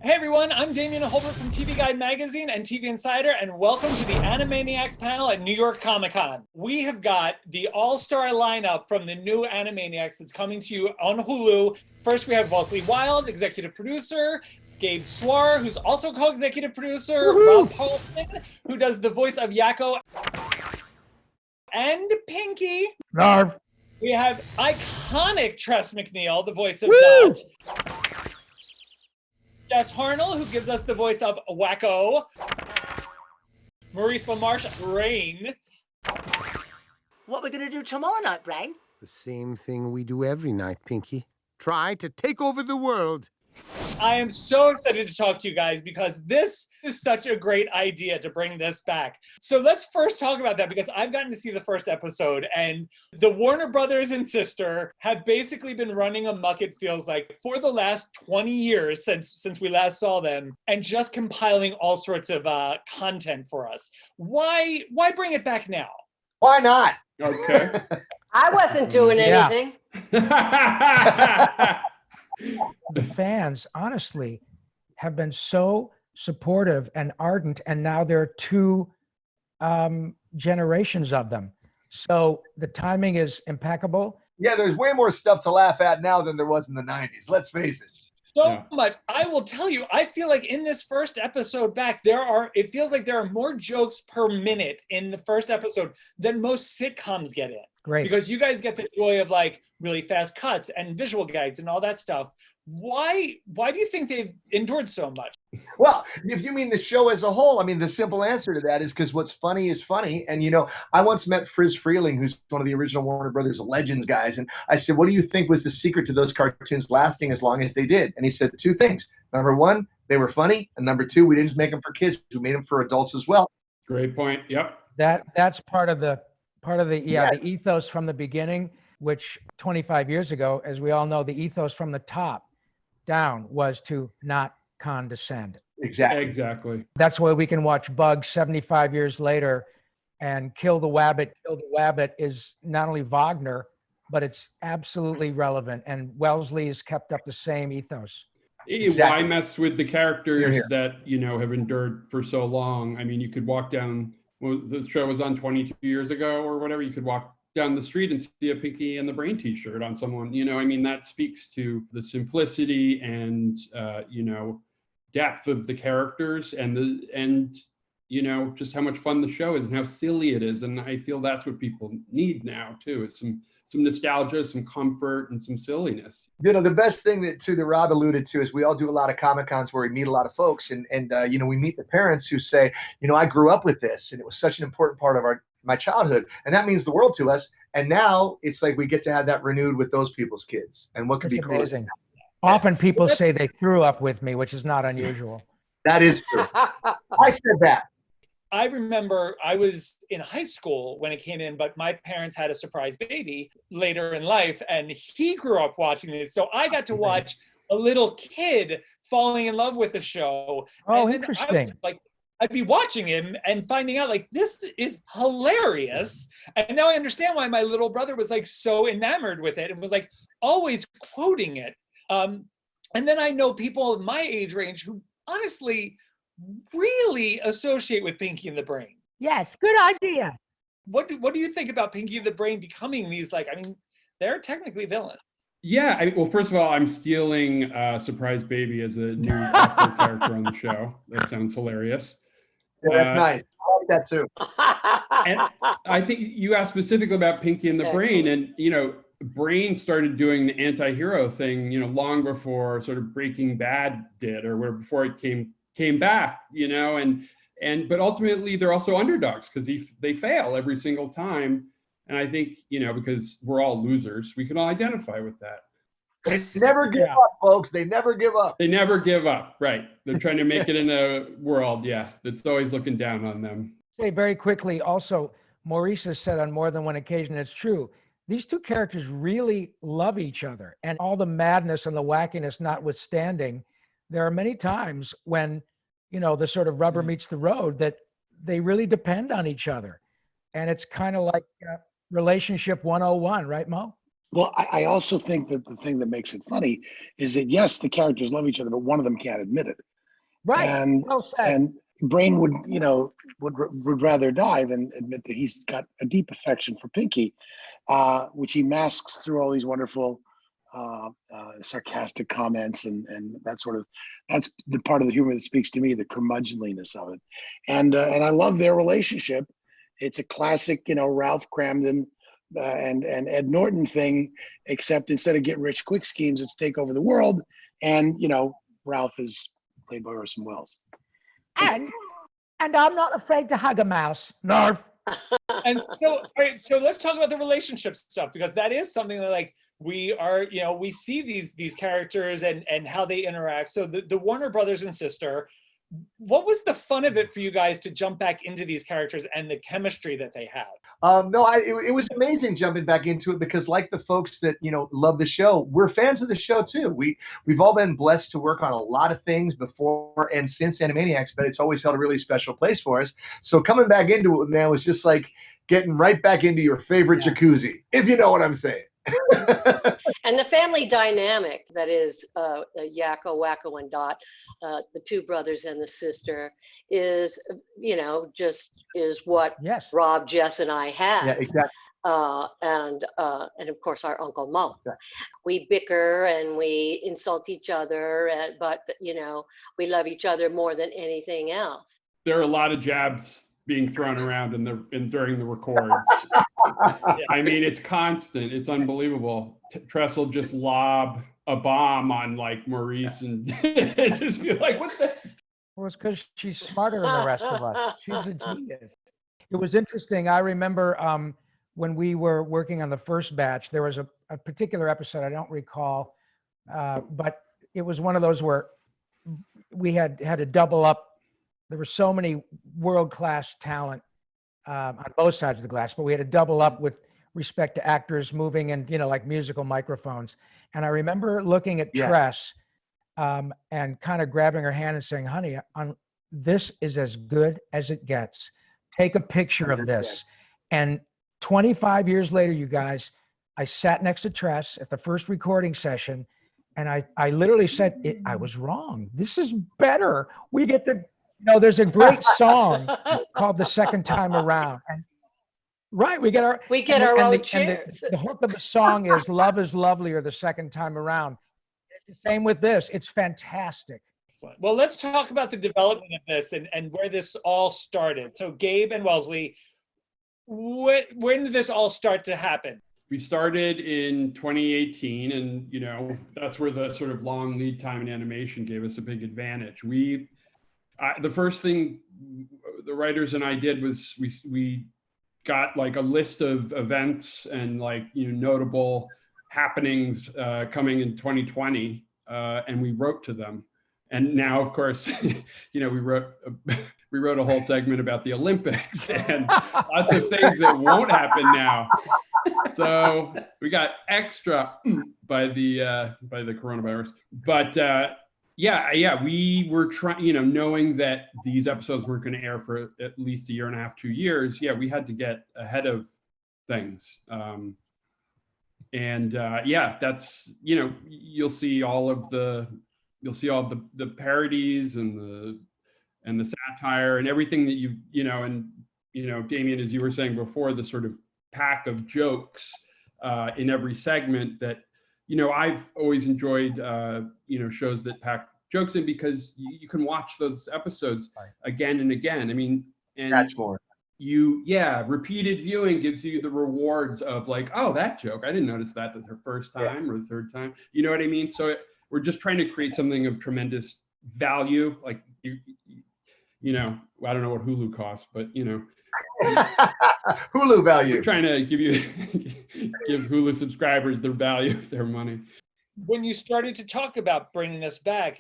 Hey everyone, I'm Damian Holbert from TV Guide Magazine and TV Insider, and welcome to the Animaniacs panel at New York Comic Con. We have got the all-star lineup from the new Animaniacs that's coming to you on Hulu. First, we have Wellesley Wild, executive producer, Gabe Swarr, who's also co-executive producer, Rob Paulsen, who does the voice of Yakko and Pinky. Narv. We have iconic Tress MacNeille, the voice of Dot. Jess, Harnell, who gives us the voice of Wakko. Maurice, LaMarche, Rain. What we're gonna do tomorrow night, Brain? The same thing we do every night, Pinky. Try to take over the world. I am so excited to talk to you guys because this is such a great idea to bring this back. So let's first talk about that because I've gotten to see the first episode, and the Warner brothers and sister have basically been running amok, it feels like, for the last 20 years since we last saw them, and just compiling all sorts of content for us. Why bring it back now? Why not? Okay. I wasn't doing anything. The fans, honestly, have been so supportive and ardent, and now there are two generations of them. So the timing is impeccable. Yeah, there's way more stuff to laugh at now than there was in the 90s. Let's face it. So much. I will tell you, I feel like in this first episode back, it feels like there are more jokes per minute in the first episode than most sitcoms get in. Great. Because you guys get the joy of like really fast cuts and visual gags and all that stuff. Why do you think they've endured so much? Well, if you mean the show as a whole, I mean, the simple answer to that is because what's funny is funny. And, you know, I once met Friz Freleng, who's one of the original Warner Brothers Legends guys. And I said, what do you think was the secret to those cartoons lasting as long as they did? And he said two things. Number one, they were funny. And number two, we didn't just make them for kids. We made them for adults as well. Great point. Yep. That's part of the the ethos from the beginning, which 25 years ago, as we all know, the ethos from the top down was to not condescend. Exactly. That's why we can watch Bugs 75 years later and Kill the Wabbit. Kill the Wabbit is not only Wagner, but it's absolutely relevant. And Wellesley has kept up the same ethos. Why mess with the characters that, have endured for so long? I mean, you could walk down, the show was on 22 years ago or whatever, you could walk down the street and see a Pinky and the Brain t-shirt on someone, I mean, that speaks to the simplicity and, depth of the characters and just how much fun the show is and how silly it is. And I feel that's what people need now too, is some nostalgia, some comfort, and some silliness. The best thing that Rob alluded to is we all do a lot of Comic Cons where we meet a lot of folks and we meet the parents who say, I grew up with this and it was such an important part of my childhood, and that means the world to us. And now it's like we get to have that renewed with those people's kids. And what could be cool? Often people say they threw up with me, which is not unusual. That is true. I said that. I remember I was in high school when it came in, but my parents had a surprise baby later in life, and he grew up watching this. So I got to watch a little kid falling in love with the show. Oh, and interesting. I'd be watching him and finding out like, this is hilarious. And now I understand why my little brother was like so enamored with it and was like always quoting it. And then I know people in my age range who honestly really associate with Pinky and the Brain. Yes, good idea. What do you think about Pinky and the Brain becoming these, they're technically villains? Yeah, well, first of all, I'm stealing Surprise Baby as a new actor character on the show. That sounds hilarious. Yeah, that's nice. I like that too. And I think you asked specifically about Pinky and the Brain, and Brain started doing the anti-hero thing, long before sort of Breaking Bad did, or before it came back, but ultimately they're also underdogs because they fail every single time. And I think, because we're all losers, we can all identify with that. They never give up, folks. They never give up. They never give up, right. They're trying to make it in a world, that's always looking down on them. Say very quickly, also, Maurice has said on more than one occasion, it's true, these two characters really love each other. And all the madness and the wackiness notwithstanding, there are many times when, the sort of rubber meets the road that they really depend on each other. And it's kind of like relationship 101, right, Mo? Well, I also think that the thing that makes it funny is that, yes, the characters love each other, but one of them can't admit it. Right. And Well said. and Brain would, would rather die than admit that he's got a deep affection for Pinky, which he masks through all these wonderful sarcastic comments and that's the part of the humor that speaks to me, the curmudgeonliness of it. And I love their relationship. It's a classic, Ralph Cramden and Ed Norton thing, except instead of get rich quick schemes, it's take over the world. And Ralph is played by Orson Welles. And I'm not afraid to hug a mouse. Narf. And so, all right, so let's talk about the relationship stuff, because that is something that, like, we are, we see these characters and how they interact. So the Warner brothers and sister, what was the fun of it for you guys to jump back into these characters and the chemistry that they have? It was amazing jumping back into it, because like the folks that love the show, we're fans of the show too. We've all been blessed to work on a lot of things before and since Animaniacs, but it's always held a really special place for us. So coming back into it, man, was just like getting right back into your favorite jacuzzi, if you know what I'm saying. And the family dynamic that is Yakko, Wakko, and Dot, the two brothers and the sister, is just is what Rob, Jess, and I had. Yeah, exactly. And of course our Uncle Mo. Yeah. We bicker and we insult each other, but we love each other more than anything else. There are a lot of jabs being thrown around during the records. I mean, it's constant. It's unbelievable. Tress will just lob a bomb on like Maurice and just be like, "What the?" Well, it's because she's smarter than the rest of us. She's a genius. It was interesting. I remember when we were working on the first batch, there was a particular episode, I don't recall, but it was one of those where we had to double up. There were so many world-class talent on both sides of the glass, but we had to double up with respect to actors moving and, like musical microphones. And I remember looking at Tress and kind of grabbing her hand and saying, "Honey, this is as good as it gets. Take a picture of this." And 25 years later, you guys, I sat next to Tress at the first recording session, and I literally said, I was wrong. This is better. We get to... there's a great song called "The Second Time Around," and we get our own cheers. The hook of the song is "Love is lovelier the second time around." It's the same with this. It's fantastic. Well, let's talk about the development of this and where this all started. So, Gabe and Wellesley, when did this all start to happen? We started in 2018, and that's where the sort of long lead time in animation gave us a big advantage. The first thing the writers and I did was we got like a list of events and notable happenings coming in 2020, and we wrote to them. And now, of course, we wrote a whole segment about the Olympics and lots of things that won't happen now. So we got extra by the coronavirus, but. Yeah, we were trying, knowing that these episodes weren't going to air for at least a year and a half, 2 years. Yeah, we had to get ahead of things. That's, you'll see all the parodies and the satire and everything that Damien, as you were saying before, the sort of pack of jokes in every segment that, I've always enjoyed, shows that pack jokes in, because you can watch those episodes again and again. I mean, and catch more. Repeated viewing gives you the rewards of like, oh, that joke, I didn't notice that the first time or the third time. You know what I mean? So we're just trying to create something of tremendous value. Like, I don't know what Hulu costs, but Hulu value. We're trying to give Hulu subscribers the value of their money. When you started to talk about bringing this back,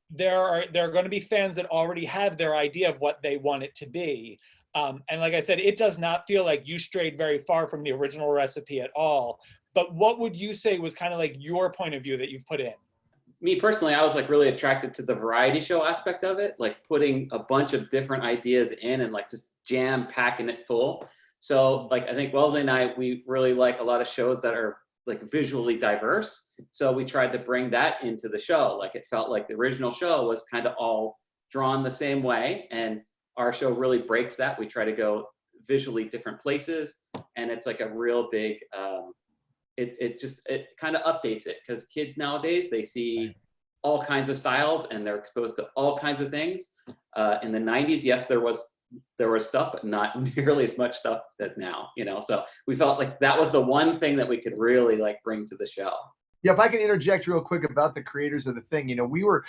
there are going to be fans that already have their idea of what they want it to be. And like I said, it does not feel like you strayed very far from the original recipe at all. But what would you say was kind of like your point of view that you've put in? Me personally, I was like really attracted to the variety show aspect of it, like putting a bunch of different ideas in and like just jam packing it full. So like, I think Wellesley and I, we really like a lot of shows that are visually diverse. So we tried to bring that into the show. Like it felt like the original show was kind of all drawn the same way, and our show really breaks that. We try to go visually different places, and it's like a real big, it kind of updates it, because kids nowadays, they see all kinds of styles and they're exposed to all kinds of things. In the 90s, yes, there was stuff, but not nearly as much stuff as now, so we felt like that was the one thing that we could really like bring to the show. Yeah, if I can interject real quick about the creators of the thing, we were,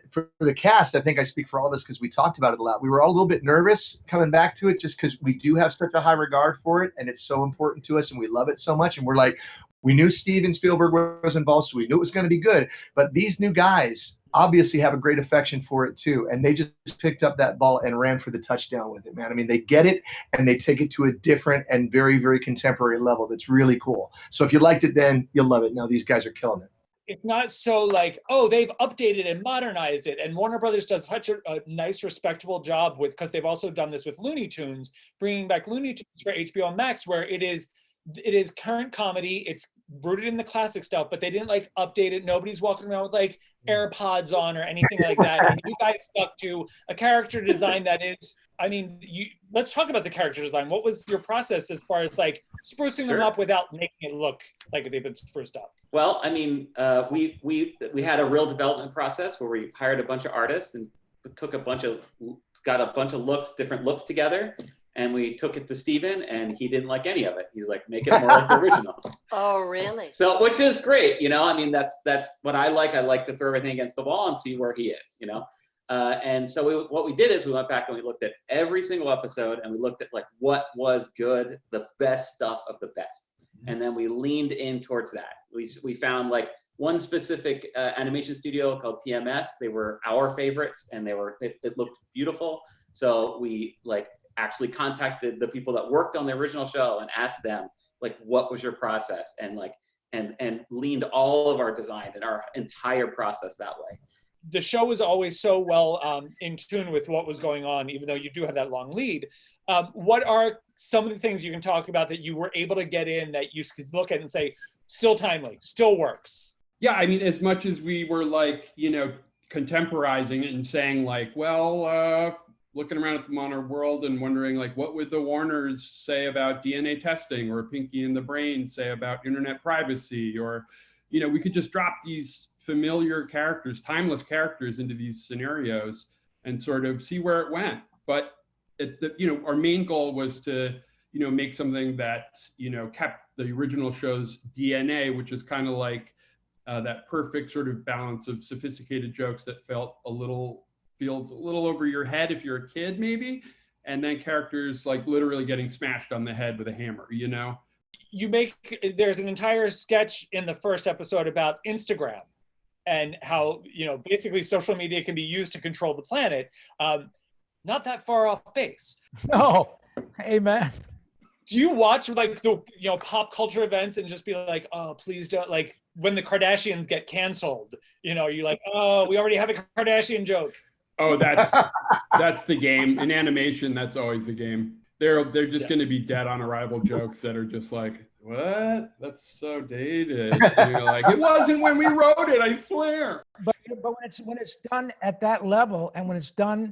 for the cast, I think I speak for all of us because we talked about it a lot. We were all a little bit nervous coming back to it just because we do have such a high regard for it and it's so important to us and we love it so much. And we're like, we knew Steven Spielberg was involved, so we knew it was going to be good. But these new guys obviously have a great affection for it too. And they just picked up that ball and ran for the touchdown with it, man. I mean, they get it and they take it to a different and very, very contemporary level. That's really cool. So if you liked it then, you'll love it. Now these guys are killing it. It's not so like, oh, they've updated and modernized it. And Warner Brothers does such a nice, respectable job with, because they've also done this with Looney Tunes, bringing back Looney Tunes for HBO Max, where it is current comedy. It's rooted in the classic stuff, but they didn't like update it. Nobody's walking around with like AirPods on or anything like that. And you guys stuck to a character design that is, I mean, let's talk about the character design. What was your process as far as like sprucing them up without making it look like they've been spruced up? Well, I mean, we had a real development process where we hired a bunch of artists and got a bunch of different looks together. And we took it to Steven and he didn't like any of it. He's like, make it more like the original. Oh, really? So, which is great. I mean, that's what I like. I like to throw everything against the wall and see where he is, And so what we did is we went back and we looked at every single episode and we looked at like what was good, the best stuff of the best. And then we leaned in towards that. We found like one specific animation studio called TMS. They were our favorites and it looked beautiful. So we actually contacted the people that worked on the original show and asked them like, what was your process? And and leaned all of our design and our entire process that way. The show was always so well in tune with what was going on, even though you do have that long lead. What are some of the things you can talk about that you were able to get in that you could look at and say, still timely, still works? Yeah, I mean, as much as we were like, contemporizing it and saying like, well, looking around at the modern world and wondering like, what would the Warners say about DNA testing, or Pinky and the Brain say about internet privacy? Or, we could just drop these familiar characters, timeless characters into these scenarios and sort of see where it went. But our main goal was to, make something that, kept the original show's DNA, which is kind of like that perfect sort of balance of sophisticated jokes that feels a little over your head if you're a kid maybe, and then characters like literally getting smashed on the head with a hammer. There's an entire sketch in the first episode about Instagram and how basically social media can be used to control the planet. Not that far off base. No, amen. Do you watch like the pop culture events and just be like, oh, please don't, like when the Kardashians get canceled, you're like, oh, we already have a Kardashian joke. Oh, that's the game. In animation, that's always the game. They're just going to be dead on arrival jokes that are just like, what? That's so dated. And you're like, it wasn't when we wrote it, I swear. But when it's done at that level, and when it's done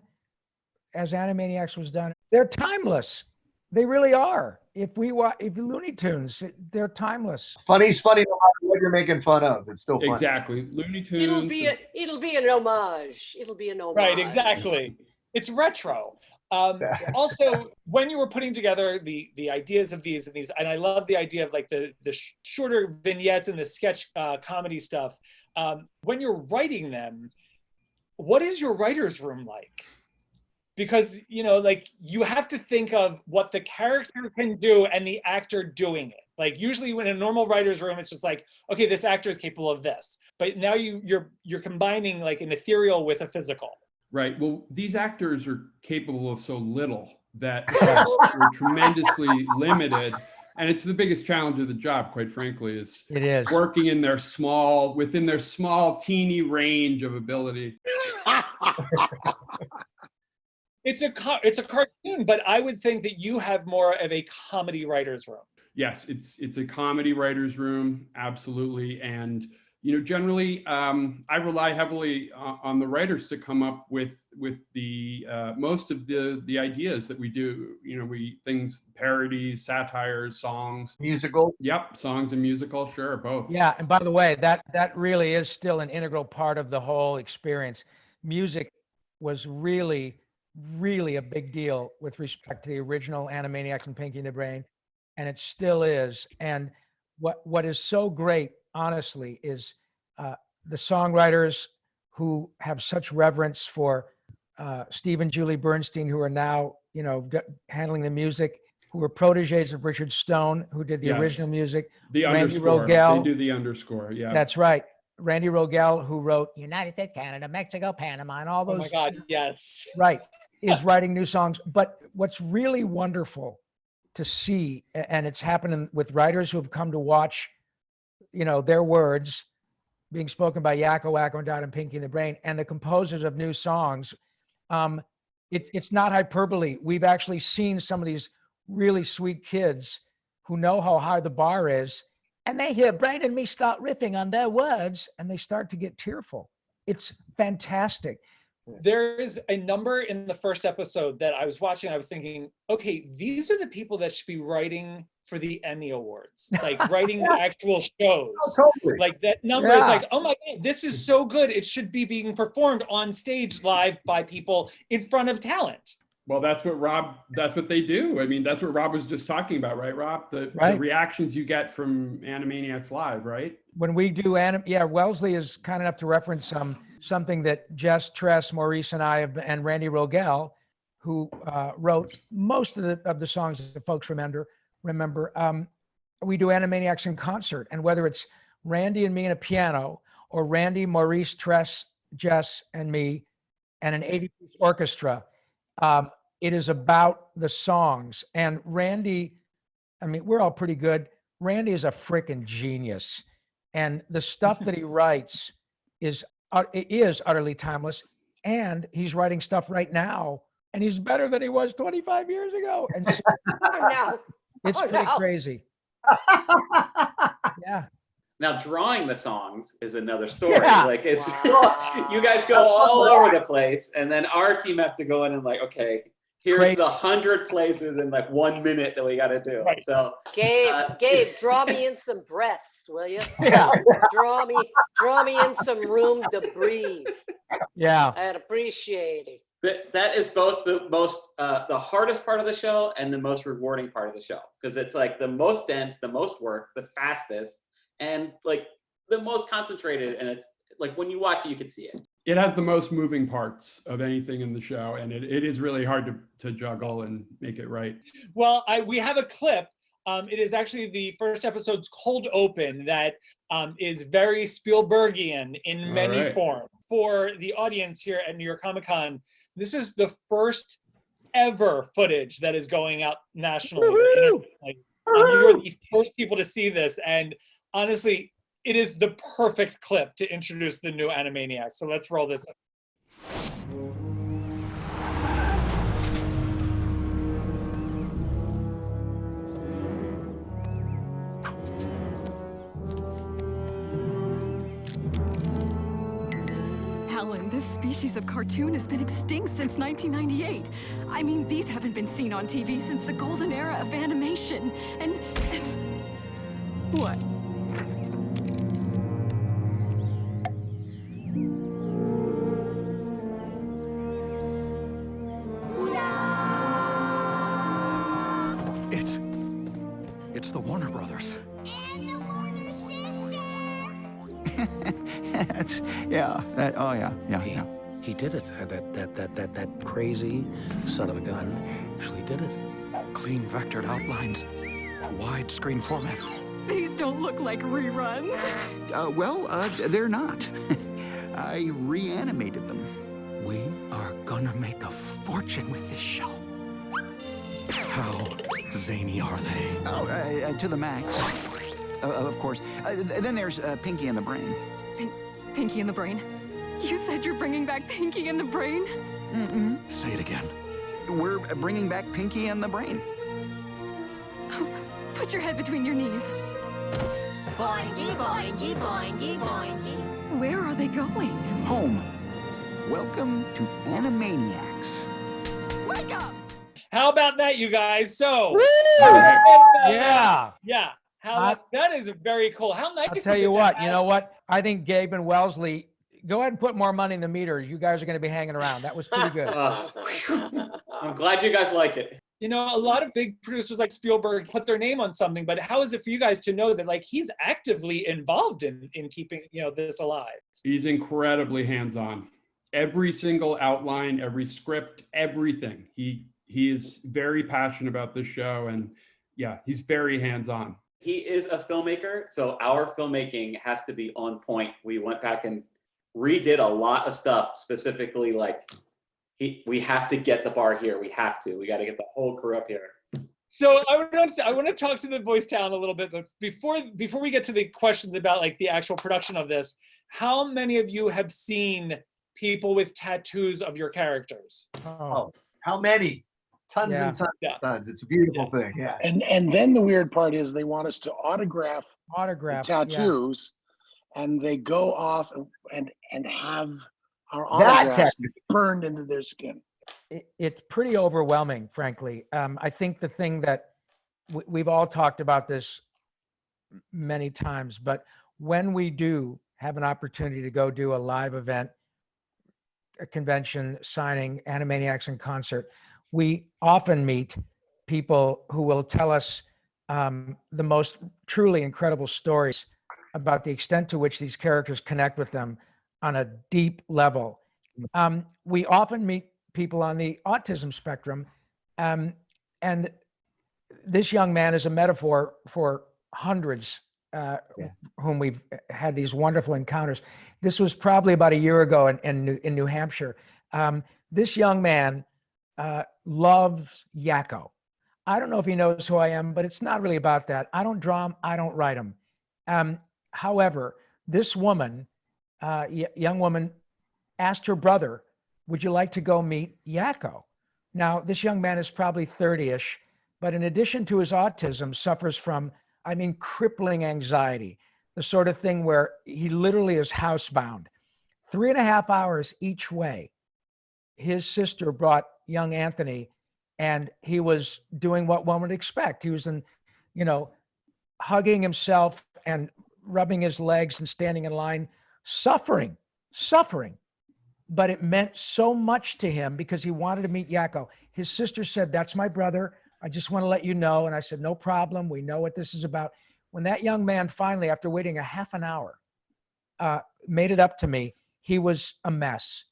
as Animaniacs was done, they're timeless. They really are. If Looney Tunes, they're timeless. Funny's funny no matter what you're making fun of. It's still funny. Exactly. Looney Tunes. It'll be an homage. It'll be an homage. Right, exactly. It's retro. Also, when you were putting together the ideas of these, and I love the idea of like the shorter vignettes and the sketch comedy stuff. When you're writing them, what is your writer's room like? Because, like you have to think of what the character can do and the actor doing it. Like usually when in a normal writer's room, it's just like, okay, this actor is capable of this. But now you're combining like an ethereal with a physical. Right. Well, these actors are capable of so little that we're tremendously limited. And it's the biggest challenge of the job, quite frankly, is working in within their small, teeny range of ability. It's a cartoon, but I would think that you have more of a comedy writer's room. Yes, it's a comedy writer's room, absolutely. And generally, I rely heavily on the writers to come up with the most of the ideas that we do. Things, parodies, satires, songs, musical. Yep, songs and musical, sure, both. Yeah, and by the way, that really is still an integral part of the whole experience. Music was really a big deal with respect to the original Animaniacs and Pinky and the Brain, and it still is. And what is so great, honestly, is the songwriters who have such reverence for Steve and Julie Bernstein, who are now handling the music, who were proteges of Richard Stone, who did the original music. The Randy underscore. Rogel. They do the underscore. Yeah. That's right. Randy Rogel, who wrote United States, Canada, Mexico, Panama, and all those. Oh my God, yes. Right. Is writing new songs. But what's really wonderful to see, and it's happening with writers who have come to watch, their words being spoken by Yakko, Wakko, and Dot and Pinky and the Brain, and the composers of new songs. It's not hyperbole. We've actually seen some of these really sweet kids who know how high the bar is, and they hear Brain and me start riffing on their words, and they start to get tearful. It's fantastic. There is a number in the first episode that I was watching. I was thinking, okay, these are the people that should be writing for the Emmy Awards, like writing the actual shows. Oh, totally. Like that number is like, oh my God, this is so good. It should be being performed on stage live by people in front of talent. Well, that's what they do. I mean, that's what Rob was just talking about, right, Rob? The reactions you get from Animaniacs Live, right? When we do Wellesley is kind enough to reference something that Jess, Tress, Maurice, and I and Randy Rogel, who wrote most of the songs that folks remember. We do Animaniacs in concert, and whether it's Randy and me and a piano, or Randy, Maurice, Tress, Jess, and me, and an 80-piece orchestra. It is about the songs. And Randy, I mean, we're all pretty good. Randy is a freaking genius. And the stuff that he writes is utterly timeless. And he's writing stuff right now. And he's better than he was 25 years ago. And so, it's pretty crazy. Yeah. Now, drawing the songs is another story. Yeah. Like it's, you guys go all over the place, and then our team have to go in and like, okay, here's the 100 places in like 1 minute that we got to do. Right. So, Gabe, draw me in some breaths, will you? Yeah. draw me in some room to breathe. Yeah. I'd appreciate it. That is both the most, the hardest part of the show and the most rewarding part of the show, because it's like the most dense, the most work, the fastest, and like the most concentrated. And it's like when you watch it, you can see it. It has the most moving parts of anything in the show, and it is really hard to juggle and make it right. Well, we have a clip. It is actually the first episode's cold open that is very Spielbergian in many forms. For the audience here at New York Comic Con, this is the first ever footage that is going out nationally. You are the first people to see this, and honestly, it is the perfect clip to introduce the new Animaniacs. So let's roll this up. This species of cartoon has been extinct since 1998. I mean, these haven't been seen on TV since the golden era of animation. And what? It's the Warner Brothers. And the Warner sister. He did it. That crazy son of a gun actually did it. Clean vectored outlines, widescreen format. These don't look like reruns. They're not. I reanimated them. We are gonna make a fortune with this show. How zany are they? To the max. Of course. Then there's Pinky and the Brain. Pinky and the Brain? You said you're bringing back Pinky and the Brain? Mm-mm. Say it again. We're bringing back Pinky and the Brain. Put your head between your knees. Boingy, boingy, boingy, boingy. Where are they going? Home. Welcome to Animaniacs. Wake up! How about that, you guys? So, Yeah. yeah. That is very cool. How nice. I'll tell you what. You know what? I think Gabe and Wellesley, go ahead and put more money in the meter. You guys are going to be hanging around. That was pretty good. I'm glad you guys like it. You know, a lot of big producers like Spielberg put their name on something, but how is it for you guys to know that like he's actively involved in keeping, you know, this alive? He's incredibly hands-on. Every single outline, every script, everything. He is very passionate about this show, and yeah, he's very hands-on. He is a filmmaker, so our filmmaking has to be on point. We went back and redid a lot of stuff, specifically like we have to get the bar here. We got to get the whole crew up here. So I want to talk to the voice talent a little bit, but before we get to the questions about like the actual production of this, how many of you have seen people with tattoos of your characters? Oh, how many? Tons and tons and tons. It's a beautiful thing. Yeah. And then the weird part is they want us to autograph the tattoos, and they go off and have our autographs burned into their skin. It's pretty overwhelming, frankly. I think the thing that we've all talked about this many times, but when we do have an opportunity to go do a live event, a convention, signing, Animaniacs in concert, we often meet people who will tell us the most truly incredible stories about the extent to which these characters connect with them on a deep level. We often meet people on the autism spectrum, and this young man is a metaphor for hundreds whom we've had these wonderful encounters. This was probably about a year ago in New Hampshire. This young man loves Yakko. I don't know if he knows who I am, but it's not really about that. I don't draw him. I don't write him. However, this woman, young woman, asked her brother, would you like to go meet Yakko? Now, this young man is probably 30-ish, but in addition to his autism, suffers from, I mean, crippling anxiety, the sort of thing where he literally is housebound. 3.5 hours each way. His sister brought young Anthony, and he was doing what one would expect. He was hugging himself and rubbing his legs and standing in line, suffering. But it meant so much to him because he wanted to meet Yakko. His sister said, that's my brother. I just want to let you know. And I said, no problem. We know what this is about. When that young man finally, after waiting a half an hour, made it up to me, he was a mess.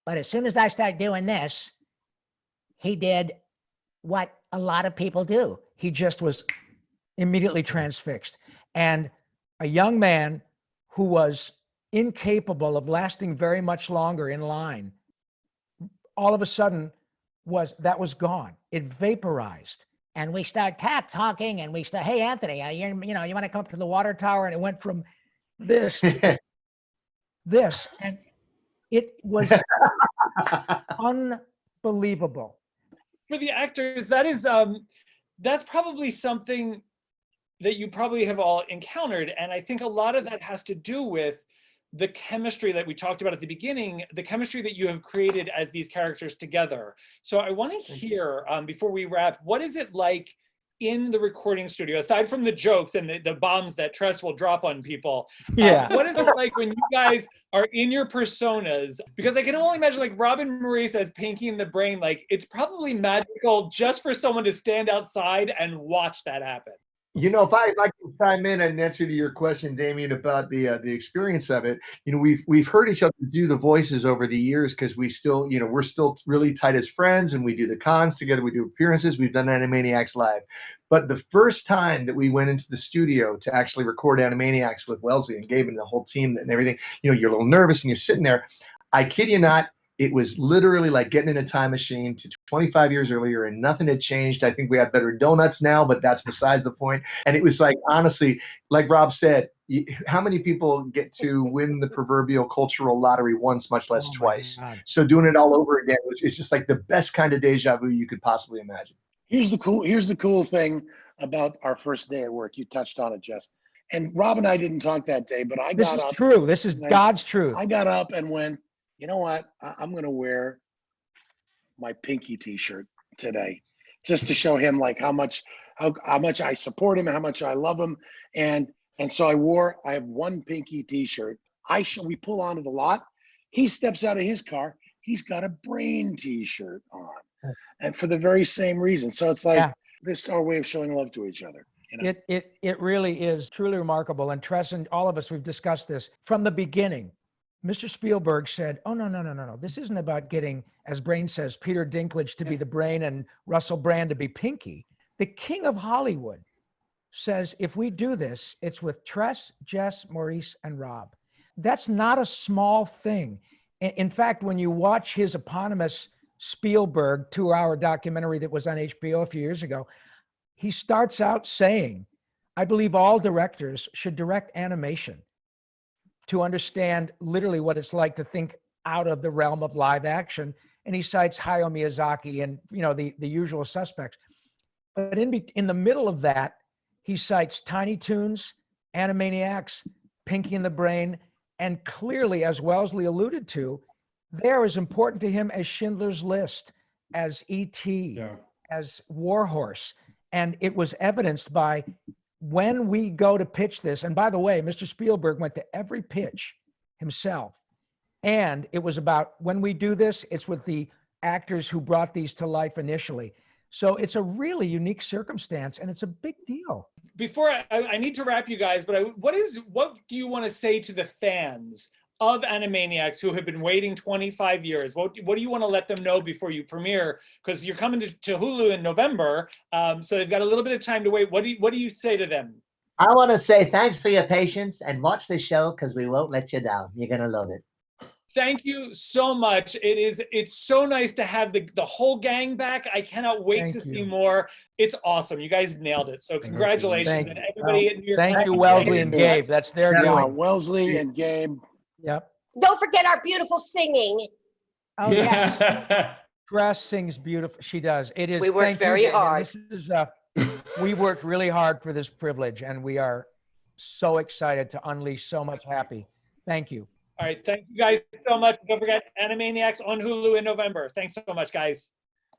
But as soon as I started doing this, he did what a lot of people do. He just was immediately transfixed. And a young man who was incapable of lasting very much longer in line, all of a sudden that was gone. It vaporized. And we start talking, and we start, hey, Anthony, you want to come up to the water tower? And it went from this to this. And it was unbelievable. For the actors, that's probably something that you probably have all encountered. And I think a lot of that has to do with the chemistry that we talked about at the beginning, the chemistry that you have created as these characters together. So I want to hear, before we wrap, what is it like in the recording studio, aside from the jokes and the bombs that Tress will drop on people? What is it like when you guys are in your personas? Because I can only imagine like Rob and Maurice as Pinky and the Brain, like it's probably magical just for someone to stand outside and watch that happen. You know, if I can chime in and answer to your question, Damien, about the experience of it, we've heard each other do the voices over the years because we're still really tight as friends, and we do the cons together, we do appearances, we've done Animaniacs live. But the first time that we went into the studio to actually record Animaniacs with Wellesley and Gabe and the whole team and everything, you're a little nervous and you're sitting there. I kid you not. It was literally like getting in a time machine to 25 years earlier, and nothing had changed. I think we have better donuts now, but that's besides the point. And it was like, honestly, like Rob said, how many people get to win the proverbial cultural lottery once, much less twice? So doing it all over again, it's just like the best kind of deja vu you could possibly imagine. Here's the cool thing about our first day at work. You touched on it, Jess. And Rob and I didn't talk that day, but I got up. This is true. This is God's truth. I got up and went, you know what? I'm going to wear my Pinky t-shirt today just to show him like how much I support him, how much I love him. And so I have one Pinky t-shirt. We pull onto the lot. He steps out of his car. He's got a Brain t-shirt on. And for the very same reason. So it's like, this is our way of showing love to each other. You know? It really is truly remarkable. And Tress and all of us, we've discussed this from the beginning. Mr. Spielberg said, oh, no. This isn't about getting, as Brain says, Peter Dinklage to be the Brain and Russell Brand to be Pinky. The king of Hollywood says, if we do this, it's with Tress, Jess, Maurice, and Rob. That's not a small thing. In fact, when you watch his eponymous Spielberg 2-hour documentary that was on HBO a few years ago, he starts out saying, I believe all directors should direct animation to understand literally what it's like to think out of the realm of live action. And he cites Hayao Miyazaki and, the usual suspects. But in the middle of that, he cites Tiny Toons, Animaniacs, Pinky and the Brain, and clearly, as Wellesley alluded to, they're as important to him as Schindler's List, as E.T., as Warhorse. And it was evidenced by when we go to pitch this. And by the way, Mr. Spielberg went to every pitch himself. And it was about, when we do this, it's with the actors who brought these to life initially. So it's a really unique circumstance, and it's a big deal. Before I need to wrap you guys, but what do you want to say to the fans of Animaniacs who have been waiting 25 years? What do you want to let them know before you premiere? Because you're coming to Hulu in November, so they've got a little bit of time to wait. What do you say to them? I want to say thanks for your patience and watch the show because we won't let you down. You're going to love it. Thank you so much. It's so nice to have the whole gang back. I cannot wait to see more. It's awesome. You guys nailed it. So congratulations. And everybody in New York. Thank you, Wellesley and Gabe. That's their doing. Wellesley and Gabe. Yep. Don't forget our beautiful singing. Oh, yeah. Tress sings beautiful. She does. It is. We worked very hard. We worked really hard for this privilege, and we are so excited to unleash so much happy. Thank you. All right. Thank you guys so much. Don't forget Animaniacs on Hulu in November. Thanks so much, guys.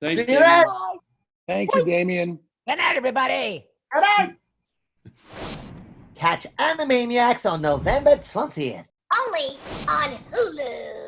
Thanks. Thank you, Damien. Good night, everybody. Good night. Catch Animaniacs on November 20th. Only on Hulu.